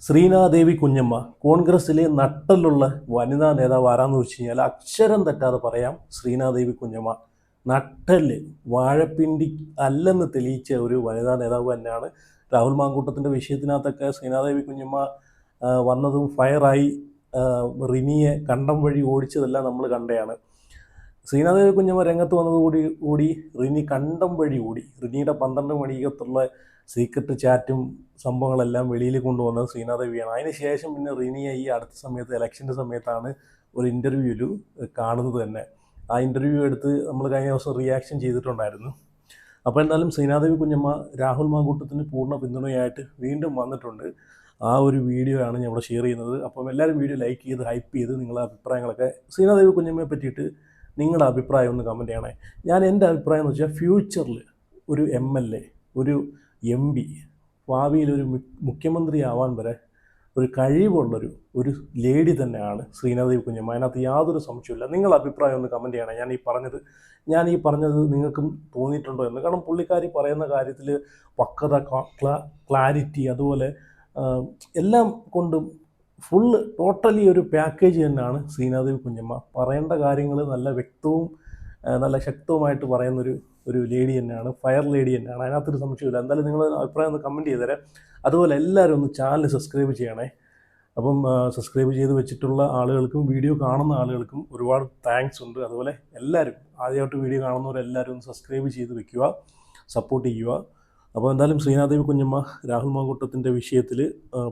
ശ്രീനാദേവി കുഞ്ഞമ്മ കോൺഗ്രസിലെ നട്ടലുള്ള വനിതാ നേതാവ് ആരാന്ന് വെച്ച് കഴിഞ്ഞാൽ അക്ഷരം തെറ്റാതെ പറയാം, ശ്രീനാദേവി കുഞ്ഞമ്മ നട്ടല് വാഴപ്പിണ്ടി അല്ലെന്ന് തെളിയിച്ച ഒരു വനിതാ നേതാവ് തന്നെയാണ്. രാഹുൽ മാങ്കൂട്ടത്തിൻ്റെ വിഷയത്തിനകത്തൊക്കെ ശ്രീനാദേവി കുഞ്ഞമ്മ വന്നതും ഫയറായി റിനിയെ കണ്ടം വഴി ഓടിച്ചതെല്ലാം നമ്മൾ കണ്ടതാണ്. ശ്രീനാദേവി കുഞ്ഞമ്മ രംഗത്ത് വന്നതോടുകൂടി റിനി കണ്ടം വഴി ഓടി. റിനിയുടെ 12 മണിക്കകത്തുള്ള സീക്രട്ട് ചാറ്റും സംഭവങ്ങളെല്ലാം വെളിയിൽ കൊണ്ടുവന്നത് ശ്രീനാദേവിയാണ്. അതിനുശേഷം പിന്നെ റിനിയെ ഈ അടുത്ത സമയത്ത് ഇലക്ഷൻ്റെ സമയത്താണ് ഒരു ഇൻ്റർവ്യൂവിൽ കാണുന്നത് തന്നെ. ആ ഇൻ്റർവ്യൂ എടുത്ത് നമ്മൾ കഴിഞ്ഞ ദിവസം റിയാക്ഷൻ ചെയ്തിട്ടുണ്ടായിരുന്നു. അപ്പോൾ എന്തായാലും ശ്രീനാദേവി കുഞ്ഞമ്മ രാഹുൽ മാങ്കൂട്ടത്തിന് പൂർണ്ണ പിന്തുണയായിട്ട് വീണ്ടും വന്നിട്ടുണ്ട്. ആ ഒരു വീഡിയോ ആണ് ഞാൻ ഇവിടെ ഷെയർ ചെയ്യുന്നത്. അപ്പം എല്ലാവരും വീഡിയോ ലൈക്ക് ചെയ്ത് ഹൈപ്പ് ചെയ്ത് നിങ്ങളുടെ അഭിപ്രായങ്ങളൊക്കെ ശ്രീനാദേവി കുഞ്ഞമ്മയെ പറ്റിയിട്ട് നിങ്ങളുടെ അഭിപ്രായം ഒന്ന് കമൻറ്റ് ചെയ്യണേ. ഞാൻ എൻ്റെ അഭിപ്രായം എന്ന് വെച്ചാൽ ഫ്യൂച്ചറിൽ ഒരു MLA, ഒരു MP, ഭാവിയിൽ ഒരു മുഖ്യമന്ത്രി ആവാൻ വരെ ഒരു കഴിവുള്ളൊരു ലേഡി തന്നെയാണ് ശ്രീനാദേവി കുഞ്ഞമ്മ. അതിനകത്ത് യാതൊരു സംശയമില്ല. നിങ്ങളുടെ അഭിപ്രായം ഒന്ന് കമൻറ്റ് ചെയ്യണം. ഞാൻ ഈ പറഞ്ഞത് നിങ്ങൾക്കും തോന്നിയിട്ടുണ്ടോ എന്ന്. കാരണം പുള്ളിക്കാരി പറയുന്ന കാര്യത്തിൽ പക്വത, ക്ലാരിറ്റി, അതുപോലെ എല്ലാം കൊണ്ടും ടോട്ടലി ഒരു പാക്കേജ് തന്നെയാണ് ശ്രീനാദേവി കുഞ്ഞമ്മ. പറയേണ്ട കാര്യങ്ങൾ നല്ല വ്യക്തവും നല്ല ശക്തവുമായിട്ട് പറയുന്നൊരു ലേഡി തന്നെയാണ്, ഫയർ ലേഡി തന്നെയാണ്. അതിനകത്തൊരു സംശയമില്ല. എന്തായാലും നിങ്ങൾ അഭിപ്രായം ഒന്ന് കമൻറ്റ് ചെയ്ത് തരാം. അതുപോലെ എല്ലാവരും ഒന്ന് ചാനൽ സബ്സ്ക്രൈബ് ചെയ്യണേ. അപ്പം സബ്സ്ക്രൈബ് ചെയ്ത് വെച്ചിട്ടുള്ള ആളുകൾക്കും വീഡിയോ കാണുന്ന ആളുകൾക്കും ഒരുപാട് താങ്ക്സ് ഉണ്ട്. അതുപോലെ എല്ലാവരും ആദ്യമായിട്ട് വീഡിയോ കാണുന്നവരെല്ലാവരും ഒന്ന് സബ്സ്ക്രൈബ് ചെയ്ത് വെക്കുക, സപ്പോർട്ട് ചെയ്യുക. അപ്പോൾ എന്തായാലും ശ്രീനാദേവി കുഞ്ഞമ്മ രാഹുൽ മാങ്കൂട്ടത്തിൻ്റെ വിഷയത്തിൽ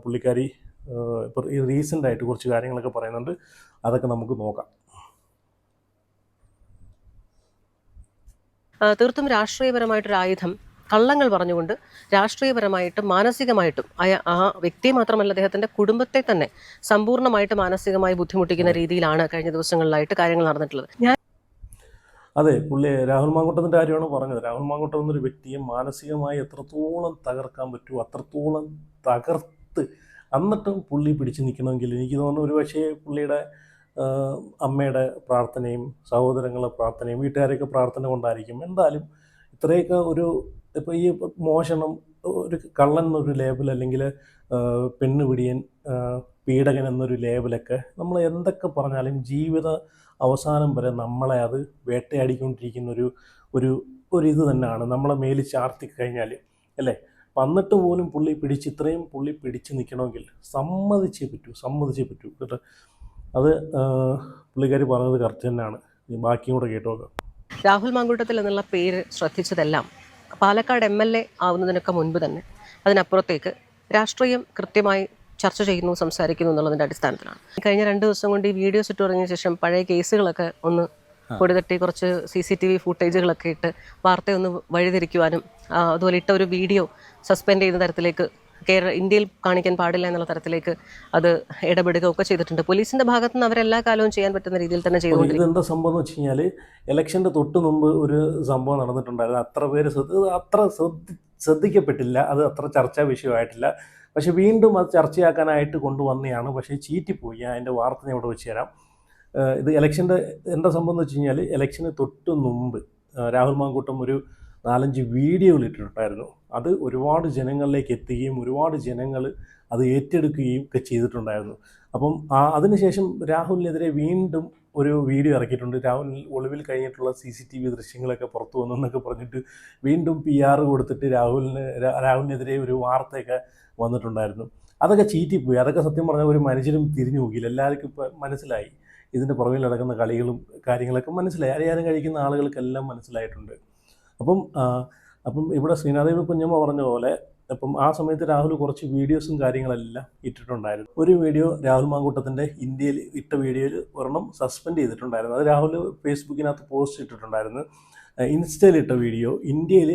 പുള്ളിക്കാരി ഇപ്പോൾ റീസെൻ്റായിട്ട് കുറച്ച് കാര്യങ്ങളൊക്കെ പറയുന്നുണ്ട്. അതൊക്കെ നമുക്ക് നോക്കാം. തീർത്തും രാഷ്ട്രീയപരമായിട്ടൊരു ആയുധം കള്ളങ്ങൾ പറഞ്ഞുകൊണ്ട് രാഷ്ട്രീയപരമായിട്ടും മാനസികമായിട്ടും ആ വ്യക്തിയെ മാത്രമല്ല അദ്ദേഹത്തിന്റെ കുടുംബത്തെ തന്നെ സമ്പൂർണ്ണമായിട്ട് മാനസികമായി ബുദ്ധിമുട്ടിക്കുന്ന രീതിയിലാണ് കഴിഞ്ഞ ദിവസങ്ങളിലായിട്ട് കാര്യങ്ങൾ നടന്നിട്ടുള്ളത്. അതെ, പുള്ളി രാഹുൽ മാങ്കൂട്ടത്തിൻ്റെ കാര്യമാണ് പറഞ്ഞത്. രാഹുൽ മാങ്കൂട്ടം എന്നൊരു വ്യക്തിയെ മാനസികമായി എത്രത്തോളം തകർക്കാൻ പറ്റുമോ അത്രത്തോളം തകർത്ത് എന്നിട്ടും പുള്ളി പിടിച്ചു നിൽക്കണമെങ്കിൽ എനിക്ക് തോന്നുന്നു ഒരു പക്ഷേ പുള്ളിയുടെ അമ്മയുടെ പ്രാർത്ഥനയും സഹോദരങ്ങളുടെ പ്രാർത്ഥനയും വീട്ടുകാരെയൊക്കെ പ്രാർത്ഥന കൊണ്ടായിരിക്കും. എന്തായാലും ഇത്രയൊക്കെ ഇപ്പോൾ ഈ മോഷണം, ഒരു കള്ളൻ എന്നൊരു ലേബൽ, അല്ലെങ്കിൽ പെണ്ണുപിടിയൻ, പീഡകൻ എന്നൊരു ലേബലൊക്കെ നമ്മൾ എന്തൊക്കെ പറഞ്ഞാലും ജീവിത അവസാനം വരെ നമ്മളെ അത് വേട്ടയാടിക്കൊണ്ടിരിക്കുന്ന ഒരു ഇത് തന്നെയാണ് നമ്മളെ മേലിൽ ചാർത്തി കഴിഞ്ഞാൽ, അല്ലേ? എന്നിട്ട് പോലും ഇത്രയും പുള്ളി പിടിച്ച് നിൽക്കണമെങ്കിൽ സമ്മതിച്ചേ പറ്റൂ കേട്ടോ. അത് പുള്ളിക്കാരി പറഞ്ഞത് കറക്റ്റ് തന്നെയാണ്. ബാക്കിയും കൂടെ കേട്ടോക്കാം. രാഹുൽ മാങ്കൂട്ടത്തിൽ എന്നുള്ള പേര് ശ്രദ്ധിച്ചതെല്ലാം പാലക്കാട് MLA ആവുന്നതിനൊക്കെ മുൻപ് തന്നെ അതിനപ്പുറത്തേക്ക് രാഷ്ട്രീയം കൃത്യമായി ചർച്ച ചെയ്യുന്നു, സംസാരിക്കുന്നു എന്നുള്ളതിൻ്റെ അടിസ്ഥാനത്തിലാണ്. കഴിഞ്ഞ 2 ദിവസം കൊണ്ട് ഈ വീഡിയോസ് ഇട്ട് തുടങ്ങിയ ശേഷം പഴയ കേസുകളൊക്കെ ഒന്ന് പൊടിതട്ടി കുറച്ച് CCTV ഫുട്ടേജുകളൊക്കെ ഇട്ട് വാർത്തയൊന്ന് വഴിതിരിക്കുവാനും അതുപോലെ ഇട്ട ഒരു വീഡിയോ സസ്പെൻഡ് ചെയ്യുന്ന തരത്തിലേക്ക് ഇന്ത്യയിൽ കാണിക്കാൻ പാടില്ല എന്നുള്ള തരത്തിലേക്ക് അത് ഇടപെടുകയൊക്കെ ചെയ്തിട്ടുണ്ട്. പോലീസിന്റെ ഭാഗത്ത് നിന്ന് അവരെല്ലാ കാലവും ചെയ്യാൻ പറ്റുന്ന രീതിയിൽ തന്നെ ചെയ്തുകൊണ്ടിരിക്കും. ഇതെന്താ സംഭവം എന്ന് വെച്ച് കഴിഞ്ഞാൽ ഇലക്ഷൻ്റെ തൊട്ട് മുമ്പ് ഒരു സംഭവം നടന്നിട്ടുണ്ടായിരുന്നു. അത്ര ശ്രദ്ധിക്കപ്പെട്ടില്ല, അത് അത്ര ചർച്ചാ വിഷയമായിട്ടില്ല. പക്ഷെ വീണ്ടും അത് ചർച്ചയാക്കാനായിട്ട് കൊണ്ടുവന്നെയാണ്. പക്ഷേ ചീറ്റിപ്പോയി. അതിൻ്റെ വാർത്ത ഞാൻ ഇവിടെ വെച്ച് തരാം. ഇത് എന്താ സംഭവം എന്ന് വെച്ച് കഴിഞ്ഞാൽ ഇലക്ഷന് തൊട്ട് മുമ്പ് രാഹുൽ മാങ്കൂട്ടം ഒരു 4-5 വീഡിയോകൾ ഇട്ടിട്ടുണ്ടായിരുന്നു. അത് ഒരുപാട് ജനങ്ങളിലേക്ക് എത്തുകയും ഒരുപാട് ജനങ്ങൾ അത് ഏറ്റെടുക്കുകയും ഒക്കെ ചെയ്തിട്ടുണ്ടായിരുന്നു. അപ്പം അതിനുശേഷം രാഹുലിനെതിരെ വീണ്ടും ഒരു വീഡിയോ ഇറക്കിയിട്ടുണ്ട്. രാഹുൽ ഒളിവിൽ കഴിഞ്ഞിട്ടുള്ള CCTV ദൃശ്യങ്ങളൊക്കെ പുറത്തു വന്നു എന്നൊക്കെ പറഞ്ഞിട്ട് വീണ്ടും PR കൊടുത്തിട്ട് രാഹുലിനെതിരെ ഒരു വാർത്തയൊക്കെ വന്നിട്ടുണ്ടായിരുന്നു. അതൊക്കെ ചീറ്റിപ്പോയി. അതൊക്കെ സത്യം പറഞ്ഞാൽ ഒരു മനുഷ്യരും തിരിഞ്ഞു നോക്കിയില്ല. എല്ലാവർക്കും ഇപ്പം മനസ്സിലായി ഇതിൻ്റെ പുറകിൽ നടക്കുന്ന കളികളും കാര്യങ്ങളൊക്കെ മനസ്സിലായി. അറിയാനും കഴിക്കുന്ന ആളുകൾക്കെല്ലാം മനസ്സിലായിട്ടുണ്ട്. അപ്പം ഇവിടെ ശ്രീനാദേവി കുഞ്ഞമ്മ പറഞ്ഞ പോലെ അപ്പം ആ സമയത്ത് രാഹുൽ കുറച്ച് വീഡിയോസും കാര്യങ്ങളെല്ലാം ഇട്ടിട്ടുണ്ടായിരുന്നു. ഒരു വീഡിയോ രാഹുൽ മാങ്കൂട്ടത്തിൻ്റെ ഇന്ത്യയിൽ ഇട്ട വീഡിയോയിൽ ഒരെണ്ണം സസ്പെൻഡ് ചെയ്തിട്ടുണ്ടായിരുന്നു. അത് രാഹുൽ ഫേസ്ബുക്കിനകത്ത് പോസ്റ്റ് ഇട്ടിട്ടുണ്ടായിരുന്നു. ഇൻസ്റ്റയിലിട്ട വീഡിയോ ഇന്ത്യയിൽ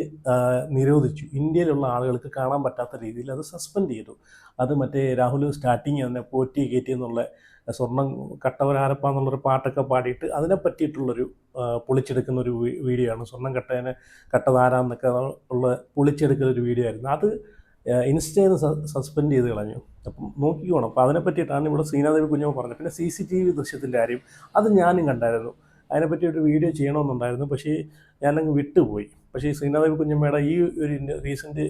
നിരോധിച്ചു. ഇന്ത്യയിലുള്ള ആളുകൾക്ക് കാണാൻ പറ്റാത്ത രീതിയിൽ അത് സസ്പെൻഡ് ചെയ്തു. അത് മറ്റേ രാഹുൽ സ്റ്റാർട്ടിങ് തന്നെ പോറ്റി കയറ്റി എന്നുള്ള സ്വർണ്ണം കട്ടവനാരപ്പ എന്നുള്ളൊരു പാട്ടൊക്കെ പാടിയിട്ട് അതിനെ പറ്റിയിട്ടുള്ളൊരു പൊളിച്ചെടുക്കുന്ന ഒരു വീഡിയോ ആണ്. സ്വർണ്ണം കട്ടതാരാന്നൊക്കെ ഉള്ള പൊളിച്ചെടുക്കുന്നൊരു വീഡിയോ ആയിരുന്നു. അത് ഇൻസ്റ്റയിൽ നിന്ന് സസ്പെൻഡ് ചെയ്ത് കളഞ്ഞു. അപ്പം നോക്കിക്കോണം. അപ്പോൾ അതിനെ പറ്റിയിട്ടാണ് ഇവിടെ ശ്രീനാദേവി കുഞ്ഞമ്മ പറഞ്ഞത്. പിന്നെ CCTV ദൃശ്യത്തിൻ്റെ കാര്യം അത് ഞാനും കണ്ടായിരുന്നു. അതിനെപ്പറ്റി ഒരു വീഡിയോ ചെയ്യണമെന്നുണ്ടായിരുന്നു. പക്ഷേ ഞാനങ്ങ് വിട്ടുപോയി. പക്ഷേ ഈ ശ്രീനാദേവി കുഞ്ഞമ്മയുടെ ഈ ഒരു റീസെൻറ്റ്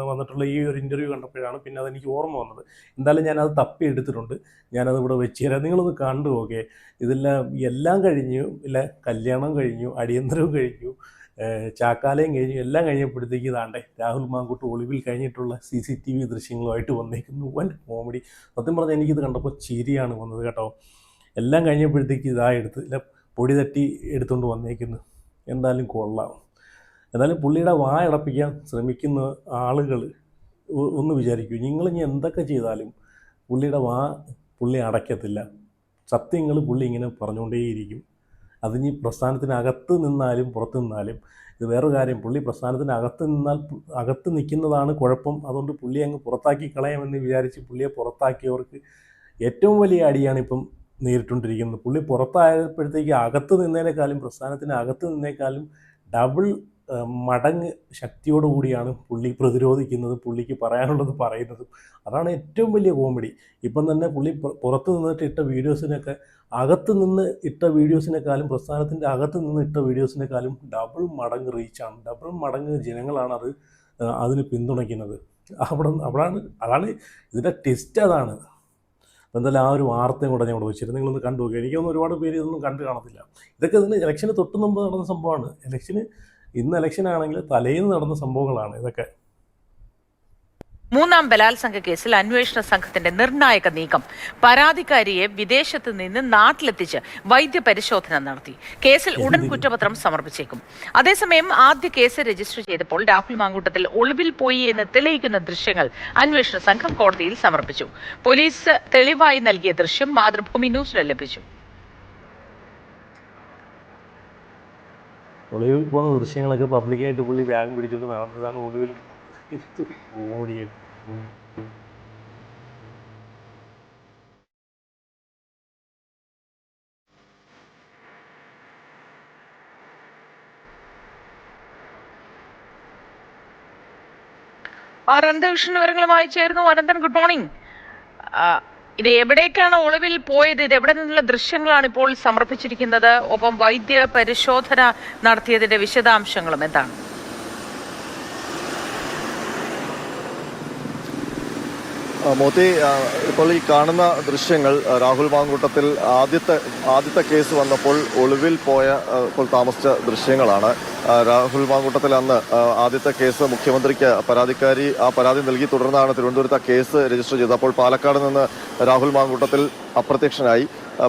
വന്നിട്ടുള്ള ഈ ഒരു ഇൻ്റർവ്യൂ കണ്ടപ്പോഴാണ് പിന്നെ അതെനിക്ക് ഓർമ്മ വന്നത്. എന്തായാലും ഞാനത് തപ്പി എടുത്തിട്ടുണ്ട്, ഞാനത് ഇവിടെ വെച്ച് തരാം, നിങ്ങളൊന്ന് കണ്ടു നോക്കേ. എല്ലാം കഴിഞ്ഞു, ഇല്ല കല്യാണം കഴിഞ്ഞു, അടിയന്തരവും കഴിഞ്ഞു, ചാക്കാലയും കഴിഞ്ഞു, എല്ലാം കഴിഞ്ഞപ്പോഴത്തേക്ക് ഇതാണ്ടേ രാഹുൽ മാങ്കൂട്ട് ഒളിവിൽ കഴിഞ്ഞിട്ടുള്ള CCTV ദൃശ്യങ്ങളുമായിട്ട് വന്നേക്കുന്നു. വൻ കോമഡി. സത്യം പറഞ്ഞാൽ എനിക്കിത് കണ്ടപ്പോൾ ചിരിയാണ് വന്നത് കേട്ടോ. എല്ലാം കഴിഞ്ഞപ്പോഴത്തേക്ക് ഇല്ല പൊടി തട്ടി എടുത്തുകൊണ്ട് വന്നേക്കുന്നു. എന്തായാലും കൊള്ളാം. എന്നാലും പുള്ളിയുടെ അടപ്പിക്കാൻ ശ്രമിക്കുന്ന ആളുകൾ ഒന്ന് വിചാരിക്കൂ, നിങ്ങളിനി എന്തൊക്കെ ചെയ്താലും പുള്ളിയുടെ പുള്ളി അടയ്ക്കത്തില്ല. സത്യങ്ങൾ പുള്ളി ഇങ്ങനെ പറഞ്ഞുകൊണ്ടേയിരിക്കും. അതിനി പ്രസ്ഥാനത്തിനകത്ത് നിന്നാലും പുറത്ത് നിന്നാലും. ഇത് വേറൊരു കാര്യം, പുള്ളി അകത്ത് നിൽക്കുന്നതാണ് കുഴപ്പം. അതുകൊണ്ട് പുള്ളി അങ്ങ് പുറത്താക്കി കളയാമെന്ന് വിചാരിച്ച് പുള്ളിയെ പുറത്താക്കിയവർക്ക് ഏറ്റവും വലിയ അടിയാണ് ഇപ്പം നേരിട്ടുകൊണ്ടിരിക്കുന്നത്. പുള്ളി പുറത്തായപ്പോഴത്തേക്ക് അകത്ത് നിന്നതിനേക്കാളും പ്രസ്ഥാനത്തിനകത്ത് നിന്നേക്കാളും ഡബിൾ മടങ്ങ് ശക്തിയോടുകൂടിയാണ് പുള്ളി പ്രതിരോധിക്കുന്നത്, പുള്ളിക്ക് പറയാനുള്ളത് പറയുന്നതും. അതാണ് ഏറ്റവും വലിയ കോമഡി. ഇപ്പം തന്നെ പുള്ളി പുറത്ത് നിന്നിട്ട് ഇട്ട വീഡിയോസിനൊക്കെ അകത്ത് നിന്ന് ഇട്ട വീഡിയോസിനേക്കാളും പ്രസ്ഥാനത്തിൻ്റെ അകത്ത് നിന്ന് ഇട്ട വീഡിയോസിനേക്കാളും ഡബിൾ മടങ്ങ് റീച്ചാണ്, ഡബിൾ മടങ്ങ് ജനങ്ങളാണ് അതിന് പിന്തുണയ്ക്കുന്നത്. അതാണ് ഇതിൻ്റെ ടെസ്റ്റ്. അതാണ്. അപ്പോൾ എന്തായാലും ആ ഒരു വാർത്തയും കൂടെ ഞാൻ ഇവിടെ വെച്ചിരുന്നു, നിങ്ങളൊന്ന് കണ്ടു നോക്കുക. എനിക്കൊന്നും ഒരുപാട് പേര് ഇതൊന്നും കണ്ടു കാണത്തില്ല. ഇതൊക്കെ ഇതിന് ഇലക്ഷന് തൊട്ട് മുമ്പ് നടന്ന സംഭവമാണ്. ഇന്ന് ഇലക്ഷനാണെങ്കിൽ തലേന്ന് നടന്ന സംഭവങ്ങളാണ് ഇതൊക്കെ. മൂന്നാം ബലാത്സംഗ കേസിൽ അന്വേഷണ സംഘത്തിന്റെ നിർണായക നീക്കം. പരാതിക്കാരിയെ വിദേശത്ത് നിന്ന് നാട്ടിലെത്തിച്ച് വൈദ്യപരിശോധന നടത്തി. കേസിൽ ഉടൻ കുറ്റപത്രം സമർപ്പിച്ചേക്കും. അതേസമയം ആദ്യ കേസ് രജിസ്റ്റർ ചെയ്തപ്പോൾ രാഹുൽ മാങ്കൂട്ടത്തിൽ ഒളിവിൽ പോയി എന്ന് തെളിയിക്കുന്ന ദൃശ്യങ്ങൾ അന്വേഷണ സംഘം കോടതിയിൽ സമർപ്പിച്ചു. പോലീസ് തെളിവായി നൽകിയ ദൃശ്യം മാതൃഭൂമി ന്യൂസിൽ ലഭിച്ചു. ഒളിവിൽ പോകുന്ന ദൃശ്യങ്ങളൊക്കെ പബ്ലിക്കായിട്ട് പുള്ളി ബാഗ് പിടിച്ചുകൊണ്ട് നടന്നതാണ്. ഒളിവിൽ ഓടിയത്. അനന്തകൃഷ്ണൻ വിവരങ്ങളുമായി ചേർന്നു. Ananthan, good morning. ഇത് എവിടേക്കാണ് ഒളിവിൽ പോയത്? ഇത് എവിടെ നിന്നുള്ള ദൃശ്യങ്ങളാണ് ഇപ്പോൾ സമർപ്പിച്ചിരിക്കുന്നത്? ഒപ്പം വൈദ്യ പരിശോധന നടത്തിയതിന്റെ വിശദാംശങ്ങളും എന്താണ്? മോത്തി, ഇപ്പോൾ ഈ കാണുന്ന ദൃശ്യങ്ങൾ രാഹുൽ മാങ്കൂട്ടത്തിൽ ആദ്യത്തെ കേസ് വന്നപ്പോൾ ഒളിവിൽ ഇപ്പോൾ താമസിച്ച ദൃശ്യങ്ങളാണ്. രാഹുൽ മാങ്കൂട്ടത്തിൽ അന്ന് ആദ്യത്തെ കേസ് മുഖ്യമന്ത്രിക്ക് പരാതി നൽകി തുടർന്നാണ് തിരുവനന്തപുരത്ത് ആ കേസ് രജിസ്റ്റർ ചെയ്തത്. അപ്പോൾ പാലക്കാട് നിന്ന് രാഹുൽ മാങ്കൂട്ടത്തിൽ അപ്രത്യക്ഷനായി.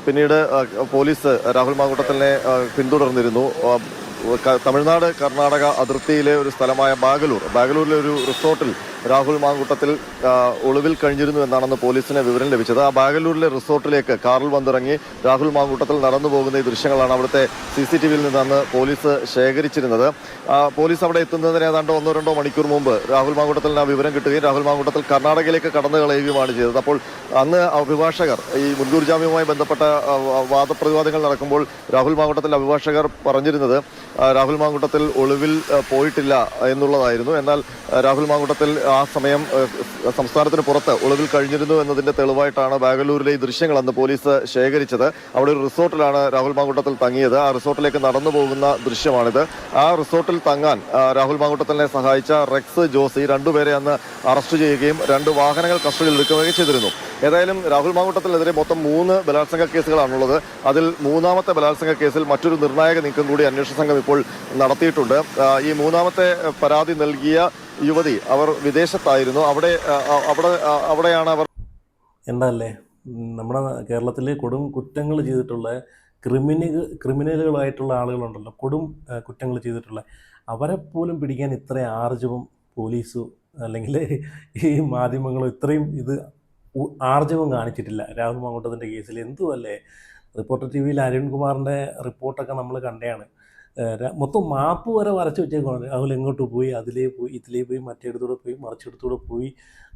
പിന്നീട് പോലീസ് രാഹുൽ മാങ്കൂട്ടത്തിനെ പിന്തുടർന്നിരുന്നു. തമിഴ്നാട് കർണാടക അതിർത്തിയിലെ ഒരു സ്ഥലമായ ബാംഗ്ലൂരിലെ ഒരു റിസോർട്ടിൽ രാഹുൽ മാങ്കൂട്ടത്തിൽ ഒളിവിൽ കഴിഞ്ഞിരുന്നു എന്നാണെന്ന് പോലീസിന് വിവരം ലഭിച്ചത്. ആ ബാംഗ്ലൂരിലെ റിസോർട്ടിലേക്ക് കാറിൽ വന്നിറങ്ങി രാഹുൽ മാങ്കൂട്ടത്തിൽ നടന്നു പോകുന്ന ഈ ദൃശ്യങ്ങളാണ് അവിടുത്തെ CCTVയിൽ നിന്നാണ് പോലീസ് ശേഖരിച്ചിരുന്നത്. പോലീസ് അവിടെ എത്തുന്നതിന് ഏതാണ്ട് 1-2 മണിക്കൂർ മുമ്പ് രാഹുൽ മാങ്കൂട്ടത്തിൽ ആ വിവരം കിട്ടുകയും രാഹുൽ മാങ്കൂട്ടത്തിൽ കർണാടകയിലേക്ക് കടന്നു കളയുകയുമാണ് ചെയ്തത്. അപ്പോൾ അന്ന് അഭിഭാഷകർ ഈ മുൻകൂർ ജാമ്യവുമായി ബന്ധപ്പെട്ട വാദപ്രതിവാദങ്ങൾ നടക്കുമ്പോൾ രാഹുൽ മാങ്കൂട്ടത്തിൽ അഭിഭാഷകർ പറഞ്ഞിരുന്നത് രാഹുൽ മാങ്കൂട്ടത്തിൽ ഒളിവിൽ പോയിട്ടില്ല എന്നുള്ളതായിരുന്നു. എന്നാൽ രാഹുൽ മാങ്കൂട്ടത്തിൽ ആ സമയം സംസ്ഥാനത്തിന് പുറത്ത് ഒളിവിൽ കഴിഞ്ഞിരുന്നു എന്നതിന്റെ തെളിവായിട്ടാണ് ബാംഗ്ലൂരിലെ ഈ ദൃശ്യങ്ങൾ അന്ന് പോലീസ് ശേഖരിച്ചത്. അവിടെ ഒരു റിസോർട്ടിലാണ് രാഹുൽ മാങ്കൂട്ടത്തിൽ തങ്ങിയത്. ആ റിസോർട്ടിലേക്ക് നടന്നു പോകുന്ന ദൃശ്യമാണിത്. ആ റിസോർട്ടിൽ തങ്ങാൻ രാഹുൽ മാങ്കൂട്ടത്തിനെ സഹായിച്ച റെക്സ് ജോസ് ഈ രണ്ടുപേരെ അന്ന് അറസ്റ്റ് ചെയ്യുകയും 2 വാഹനങ്ങൾ കസ്റ്റഡിയിൽ എടുക്കുകയും ചെയ്തിരുന്നു. ഏതായാലും രാഹുൽ മാങ്കൂട്ടത്തിനെതിരെ മൊത്തം 3 ബലാത്സംഗ കേസുകളാണുള്ളത്. അതിൽ 3ാമത്തെ ബലാത്സംഗ കേസിൽ മറ്റൊരു നിർണായക നീക്കം കൂടി അന്വേഷണ സംഘം ഇപ്പോൾ നടത്തിയിട്ടുണ്ട്. ഈ 3ാമത്തെ പരാതി നൽകിയ യുവതി അവർ വിദേശത്തായിരുന്നു. അവിടെയാണ് അവർ. എന്താല്ലേ, നമ്മുടെ കേരളത്തിലെ കൊടും കുറ്റങ്ങൾ ചെയ്തിട്ടുള്ള ക്രിമിനലുകളായിട്ടുള്ള ആളുകളുണ്ടല്ലോ, കൊടും കുറ്റങ്ങൾ ചെയ്തിട്ടുള്ള അവരെ പോലും പിടിക്കാൻ ഇത്ര ആർജവം പോലീസോ അല്ലെങ്കിൽ ഈ മാധ്യമങ്ങളോ ഇത്രയും ആർജവം കാണിച്ചിട്ടില്ല രാഹുൽ മാങ്കൂട്ടത്തിൻ്റെ കേസിൽ. എന്തുമല്ലേ, റിപ്പോർട്ടർ TVയിൽ അരുൺകുമാറിൻ്റെ റിപ്പോർട്ടൊക്കെ നമ്മൾ കണ്ടതാണ്. മൊത്തം മാപ്പ് വരെ വരച്ച് വെച്ചേക്കാണ്. രാഹുൽ എങ്ങോട്ട് പോയി, ഇതിലേ പോയി, മറ്റേടത്തൂടെ പോയി, മറിച്ചിടത്തൂടെ പോയി,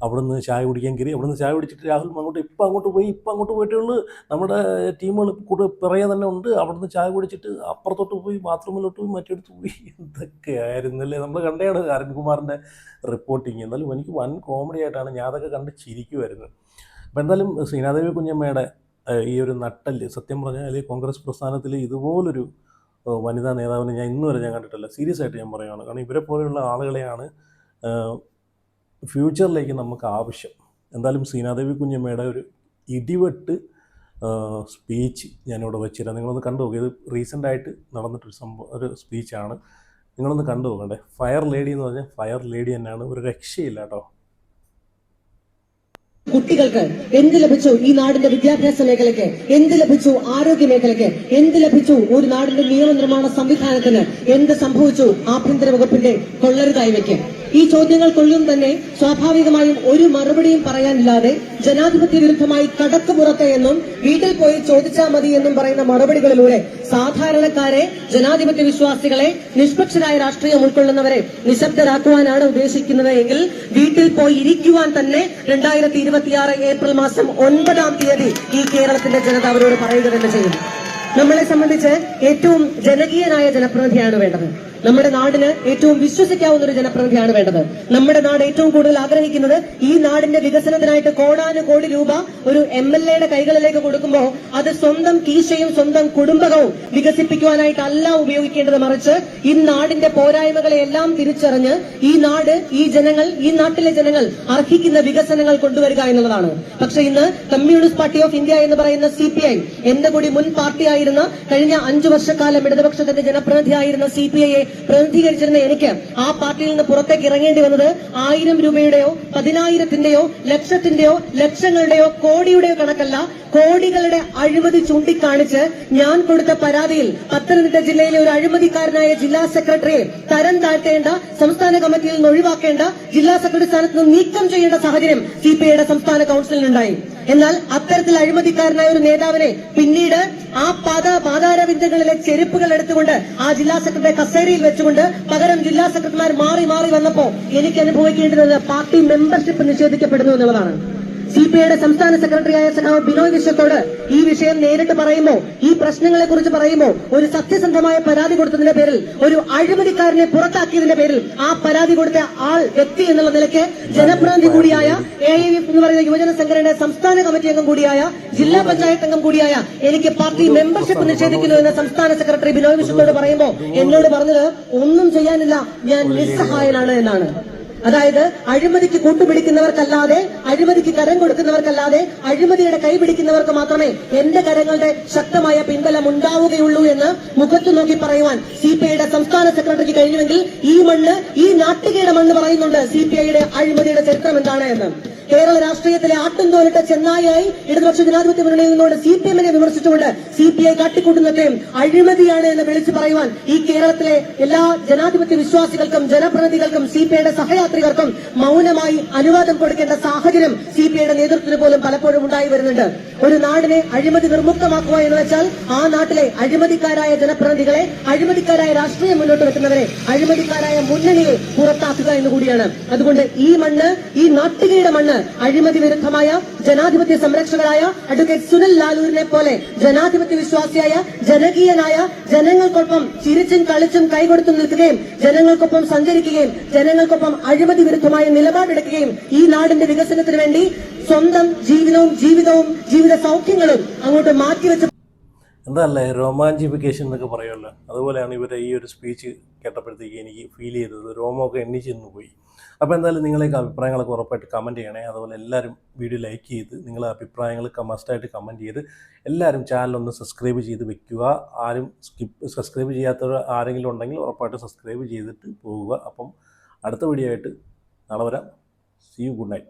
അവിടുന്ന് ചായ കുടിക്കാൻ കയറി, അവിടുന്ന് ചായ കുടിച്ചിട്ട് രാഹുൽ ഇപ്പം അങ്ങോട്ട് പോയിട്ടുള്ളൂ. നമ്മുടെ ടീമുകൾ കൂടെ പിറകെ തന്നെ ഉണ്ട്. അവിടുന്ന് ചായ കുടിച്ചിട്ട് അപ്പുറത്തോട്ട് പോയി, ബാത്റൂമിലോട്ട് പോയി, മറ്റേടത്ത് പോയി. എന്തൊക്കെ ആയിരുന്നല്ലേ നമ്മൾ കണ്ടതാണ് അരുൺകുമാറിൻ്റെ റിപ്പോർട്ടിങ്. എന്നാലും എനിക്ക് വൻ കോമഡി ആയിട്ടാണ് ഞാൻ അതൊക്കെ കണ്ട് ചിരിക്കുമായിരുന്നു. അപ്പോൾ എന്തായാലും ശ്രീനാദേവി കുഞ്ഞമ്മയുടെ ഈ ഒരു നട്ടല്, സത്യം പറഞ്ഞാൽ കോൺഗ്രസ് പ്രസ്ഥാനത്തിൽ ഇതുപോലൊരു വനിതാ നേതാവിനെ ഞാൻ ഇന്നുവരെ ഞാൻ കണ്ടിട്ടില്ല. സീരിയസ് ആയിട്ട് ഞാൻ പറയുകയാണ്. കാരണം ഇവരെ പോലെയുള്ള ആളുകളെയാണ് ഫ്യൂച്ചറിലേക്ക് നമുക്ക് ആവശ്യം. എന്തായാലും ശ്രീനാദേവി കുഞ്ഞമ്മയുടെ ഒരു ഇടിവെട്ട് സ്പീച്ച് ഞാനിവിടെ വെച്ചുതരാം. നിങ്ങളൊന്ന് കണ്ടു നോക്കുക. ഇത് റീസെൻ്റായിട്ട് നടന്നിട്ടൊരു ഒരു സ്പീച്ചാണ്. നിങ്ങളൊന്ന് കണ്ടു നോക്കണ്ടേ. ഫയർ ലേഡി എന്ന് പറഞ്ഞാൽ ഫയർ ലേഡി തന്നെയാണ്. ഒരു രക്ഷയില്ല കേട്ടോ. കുട്ടികൾക്ക് എന്ത് ലഭിച്ചു? ഈ നാടിന്റെ വിദ്യാഭ്യാസ മേഖലയ്ക്ക് എന്ത് ലഭിച്ചു? ആരോഗ്യ മേഖലയ്ക്ക് എന്ത് ലഭിച്ചു? ഒരു നാടിന്റെ നിയമനിർമ്മാണ സംവിധാനത്തിന് എന്ത് സംഭവിച്ചു? ആഭ്യന്തര വകുപ്പിന്റെ കൊള്ളരുതായ്മയ്ക്ക് ഈ ചോദ്യങ്ങൾക്കൊള്ളും തന്നെ സ്വാഭാവികമായും ഒരു മറുപടിയും പറയാനില്ലാതെ ജനാധിപത്യ വിരുദ്ധമായി കടക്കുപുറത്ത് എന്നും വീട്ടിൽ പോയി ചോദിച്ചാൽ മതി എന്നും പറയുന്ന മറുപടികളിലൂടെ സാധാരണക്കാരെ, ജനാധിപത്യ വിശ്വാസികളെ, നിഷ്പക്ഷരായ രാഷ്ട്രീയം ഉൾക്കൊള്ളുന്നവരെ നിശബ്ദരാക്കുവാനാണ് ഉദ്ദേശിക്കുന്നത് എങ്കിൽ വീട്ടിൽ പോയി ഇരിക്കുവാൻ തന്നെ 2026 ഏപ്രിൽ മാസം 9-ാം തീയതി ഈ കേരളത്തിന്റെ ജനത അവരോട് പറയുക തന്നെ ചെയ്യും. നമ്മളെ സംബന്ധിച്ച് ഏറ്റവും ജനകീയനായ ജനപ്രതിനിധിയാണ് വേണ്ടത്. നമ്മുടെ നാടിന് ഏറ്റവും വിശ്വസിക്കാവുന്ന ഒരു ജനപ്രതിനിധിയാണ് വേണ്ടത്. നമ്മുടെ നാട് ഏറ്റവും കൂടുതൽ ആഗ്രഹിക്കുന്നത് ഈ നാടിന്റെ വികസനത്തിനായിട്ട് കോടാനുകോടി രൂപ ഒരു MLA-യുടെ കൈകളിലേക്ക് കൊടുക്കുമ്പോൾ അത് സ്വന്തം കീശയും സ്വന്തം കുടുംബവും വികസിപ്പിക്കുവാനായിട്ടല്ല ഉപയോഗിക്കേണ്ടത്, മറിച്ച് ഈ നാടിന്റെ പോരായ്മകളെ എല്ലാം തിരിച്ചറിഞ്ഞ് ഈ നാട്, ഈ ജനങ്ങൾ, ഈ നാട്ടിലെ ജനങ്ങൾ അർഹിക്കുന്ന വികസനങ്ങൾ കൊണ്ടുവരിക എന്നുള്ളതാണ്. പക്ഷെ ഇന്ന് കമ്മ്യൂണിസ്റ്റ് പാർട്ടി ഓഫ് ഇന്ത്യ എന്ന് പറയുന്ന CPI, എന്റെ കൂടി മുൻ പാർട്ടിയായിരുന്ന, കഴിഞ്ഞ 5 വർഷക്കാലം ഇടതുപക്ഷത്തിന്റെ ജനപ്രതിനിധിയായിരുന്ന CPI-യെ പ്രതിനിധീകരിച്ചിരുന്ന എനിക്ക് ആ പാർട്ടിയിൽ നിന്ന് പുറത്തേക്ക് ഇറങ്ങേണ്ടി വന്നത് 1000 രൂപയുടെയോ 10,000-ന്റെയോ ലക്ഷത്തിന്റെയോ ലക്ഷങ്ങളുടെയോ കോടിയുടെയോ കണക്കല്ല, കോടികളുടെ അഴിമതി ചൂണ്ടിക്കാണിച്ച് ഞാൻ കൊടുത്ത പരാതിയിൽ പത്തനംതിട്ട ജില്ലയിലെ ഒരു അഴിമതിക്കാരനായ ജില്ലാ സെക്രട്ടറിയെ തരം താഴ്ത്തേണ്ട, സംസ്ഥാന കമ്മിറ്റിയിൽ നിന്ന് ഒഴിവാക്കേണ്ട, ജില്ലാ സെക്രട്ടറി സ്ഥാനത്ത് നിന്ന് നീക്കം ചെയ്യേണ്ട സാഹചര്യം CPI-യുടെ സംസ്ഥാന കൌൺസിലിനുണ്ടായി. എന്നാൽ അത്തരത്തിൽ അഴിമതിക്കാരനായ ഒരു നേതാവിനെ പിന്നീട് ആ പാതാരവിന്ദങ്ങളിലെ ചെരുപ്പുകൾ എടുത്തുകൊണ്ട് ആ ജില്ലാ സെക്രട്ടറി കസേരയിൽ വെച്ചുകൊണ്ട് പകരം ജില്ലാ സെക്രട്ടറിമാർ മാറി മാറി വന്നപ്പോ എനിക്ക് അനുഭവിക്കേണ്ടത് പാർട്ടി മെമ്പർഷിപ്പ് നിഷേധിക്കപ്പെടുന്നു എന്നുള്ളതാണ്. CPI-യുടെ സംസ്ഥാന സെക്രട്ടറിയായ സഖാവ് ബിനോയ് വിശ്വത്തോട് ഈ വിഷയം നേരിട്ട് പറയുമ്പോൾ, ഈ പ്രശ്നങ്ങളെ കുറിച്ച് പറയുമ്പോൾ, ഒരു സത്യസന്ധമായ പരാതി കൊടുത്തതിന്റെ പേരിൽ, ഒരു അഴിമതിക്കാരനെ പുറത്താക്കിയതിന്റെ പേരിൽ ആ പരാതി കൊടുത്ത വ്യക്തി എന്നുള്ള നിലയ്ക്ക് ജനപ്രതിനിധി കൂടിയായ AIF എന്ന് പറയുന്ന യുവജന സംഘടനയുടെ സംസ്ഥാന കമ്മിറ്റി അംഗം കൂടിയായ, ജില്ലാ പഞ്ചായത്ത് അംഗം കൂടിയായ എനിക്ക് പാർട്ടി മെമ്പർഷിപ്പ് നിഷേധിക്കുന്നു എന്ന് സംസ്ഥാന സെക്രട്ടറി ബിനോയ് വിശ്വത്തോട് പറയുമ്പോൾ എന്നോട് പറഞ്ഞത് ഒന്നും ചെയ്യാനില്ല, ഞാൻ നിസ്സഹായനാണ് എന്നാണ്. അതായത് അഴിമതിക്ക് കൂട്ടുപിടിക്കുന്നവർക്കല്ലാതെ, അഴിമതിക്ക് കരം കൊടുക്കുന്നവർക്കല്ലാതെ, അഴിമതിയുടെ കൈ പിടിക്കുന്നവർക്ക് മാത്രമേ എന്റെ കരങ്ങളുടെ ശക്തമായ പിൻബലം ഉണ്ടാവുകയുള്ളൂ എന്ന് മുഖത്തു നോക്കി പറയുവാൻ CPI-യുടെ സംസ്ഥാന സെക്രട്ടറിക്ക് കഴിഞ്ഞുവെങ്കിൽ ഈ മണ്ണ്, ഈ നാട്ടികയുടെ മണ്ണ് പറയുന്നുണ്ട് CPI-യുടെ അഴിമതിയുടെ ചരിത്രം എന്താണ് എന്ന്. കേരള രാഷ്ട്രീയത്തിലെ ആട്ടുംതോലിട്ട ചെന്നായി ഇടതുപക്ഷ ജനാധിപത്യ മുന്നണിയിൽ നിന്നുകൊണ്ട് CPM-നെ വിമർശിച്ചുകൊണ്ട് CPI കാട്ടിക്കൂട്ടുന്നതൊക്കെയും അഴിമതിയാണ് എന്ന് വിളിച്ചു പറയുവാൻ ഈ കേരളത്തിലെ എല്ലാ ജനാധിപത്യ വിശ്വാസികൾക്കും ജനപ്രതിനിധികൾക്കും CPI-യുടെ സഹയാത്രികർക്കും മൗനമായി അനുവാദം കൊടുക്കേണ്ട സാഹചര്യം CPI-യുടെ നേതൃത്വത്തിന് പോലും പലപ്പോഴും ഉണ്ടായി വരുന്നുണ്ട്. ഒരു നാടിനെ അഴിമതി നിർമുക്തമാക്കുക എന്ന് വെച്ചാൽ ആ നാട്ടിലെ അഴിമതിക്കാരായ ജനപ്രതിനിധികളെ, അഴിമതിക്കാരായ രാഷ്ട്രീയം മുന്നോട്ട് വെക്കുന്നവരെ, അഴിമതിക്കാരായ മുന്നണിയെ പുറത്താക്കുക എന്നുകൂടിയാണ്. അതുകൊണ്ട് ഈ മണ്ണ്, ഈ നാട്ടികയുടെ മണ്ണ് അഴിമതി വിരുദ്ധമായ, ജനാധിപത്യ സംരക്ഷകരായ അഡ്വക്കേറ്റ് സുനിൽ ലാലൂരിനെ പോലെ ജനാധിപത്യ വിശ്വാസിയായ, ജനകീയനായ, ജനങ്ങൾക്കൊപ്പം ചിരിച്ചും കളിച്ചും കൈകൊടുത്തും നിൽക്കുകയും ജനങ്ങൾക്കൊപ്പം സഞ്ചരിക്കുകയും ജനങ്ങൾക്കൊപ്പം അഴിമതി വിരുദ്ധമായ നിലപാടെടുക്കുകയും ഈ നാടിന്റെ വികസനത്തിന് വേണ്ടി സ്വന്തം ജീവിതവും ജീവിത സൗഖ്യങ്ങളും അങ്ങോട്ട് മാറ്റിവെച്ച് എന്തല്ലേ റൊമാൻറ്റിഫിക്കേഷൻ എന്നൊക്കെ പറയുമല്ലോ, അതുപോലെയാണ് ഇവരുടെ ഈ ഒരു സ്പീച്ച് കേട്ടപ്പോഴത്തേക്ക് എനിക്ക് ഫീൽ ചെയ്തത്. രോമമൊക്കെ എണ്ണിച്ചെന്ന് പോയി. അപ്പോൾ എന്തായാലും നിങ്ങളേക്ക് അഭിപ്രായങ്ങളൊക്കെ ഉറപ്പായിട്ട് കമൻറ്റ് ചെയ്യണേ. അതുപോലെ എല്ലാവരും വീഡിയോ ലൈക്ക് ചെയ്ത് നിങ്ങളെ അഭിപ്രായങ്ങൾ മസ്റ്റായിട്ട് കമൻറ്റ് ചെയ്ത് എല്ലാവരും ചാനലൊന്ന് സബ്സ്ക്രൈബ് ചെയ്ത് വെക്കുക. ആരും സബ്സ്ക്രൈബ് ചെയ്യാത്തവർ ആരെങ്കിലും ഉണ്ടെങ്കിൽ ഉറപ്പായിട്ട് സബ്സ്ക്രൈബ് ചെയ്തിട്ട് പോവുക. അപ്പം അടുത്ത വീഡിയോ ആയിട്ട് നാളെ വരാം. See you, good night.